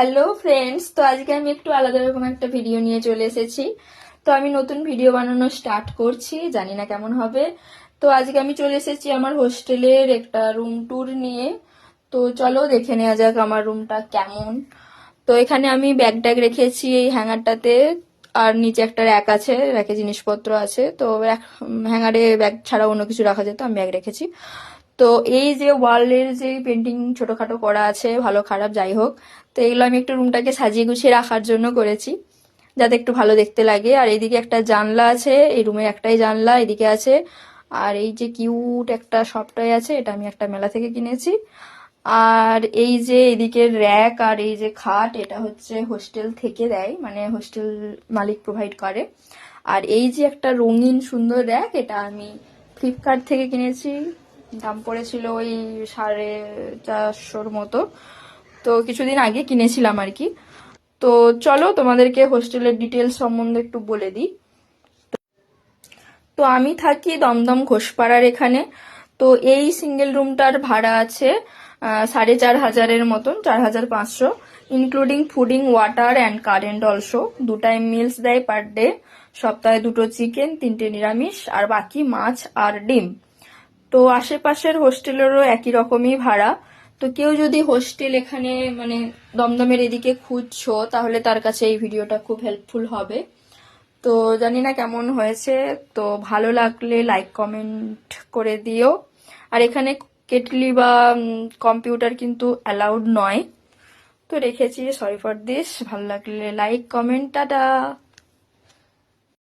Hello friends, তো আজকে আমি একটু আলাদা রকম একটা ভিডিও নিয়ে চলে এসেছি। তো আমি নতুন ভিডিও বানানো স্টার্ট করছি, জানি না কেমন হবে। তো আজকে আমি চলে এসেছি আমার হোস্টেলের একটা রুম ট্যুর নিয়ে। তো চলো দেখে নেওয়া যাক আমার রুমটা কেমন। তো এখানে আমি ব্যাগ ট্যাগ রেখেছি এই হ্যাঙ্গারটাতে, আর নিচে একটা র্যাক আছে, র্যাকে জিনিসপত্র আছে। তো হ্যাঙ্গারে ব্যাগ ছাড়া অন্য কিছু রাখা যেত, আমি ব্যাগ রেখেছি। তো এই যে ওয়ালের যে পেন্টিং ছোটখাটো করা আছে, ভালো খারাপ যাই হোক, তো এগুলো আমি একটু রুমটাকে সাজিয়ে গুছিয়ে রাখার জন্য করেছি, যাতে একটু ভালো দেখতে লাগে। আর এইদিকে একটা জানলা আছে, এই রুমের একটাই জানলা এদিকে আছে। আর এই যে কিউট একটা সফটওয়্যার আছে, এটা আমি একটা মেলা থেকে কিনেছি। আর এই যে এদিকে র্যাক আর এই যে খাট, এটা হচ্ছে হোস্টেল থেকে দেয়, মানে হোস্টেল মালিক প্রোভাইড করে। আর এই যে একটা রঙিন সুন্দর র্যাক, এটা আমি ফ্লিপকার্ট থেকে কিনেছি। দাম পড়েছিল ওই 450 মতো। তো কিছুদিন আগে কিনেছিলাম আর কি। তো চলো তোমাদেরকে হোস্টেলের ডিটেলস সম্বন্ধে একটু বলে দিই। তো আমি থাকি দমদম ঘোষপাড়ার এখানে। তো এই সিঙ্গেল রুমটার ভাড়া আছে 4,500 মতন, 4,500, including fooding, water and current also. 2 time mills দেয় পার ডে। সপ্তাহে 2টো চিকেন, 3টে নিরামিষ, আর বাকি মাছ আর ডিম। তো আশেপাশের হোস্টেলেরও একই রকমই ভাড়া। তো কেউ যদি হোস্টেল এখানে মানে দমদমের এদিকে খুঁজছো, তাহলে তার কাছে এই ভিডিওটা খুব হেল্পফুল হবে। তো জানি না কেমন হয়েছে, তো ভালো লাগলে লাইক কমেন্ট করে দিও। আর এখানে কেটলি বা কম্পিউটার কিন্তু অ্যালাউড নয়। তো রেখেছি, সরি ফর দিস। ভালো লাগলে লাইক কমেন্ট, টাটা।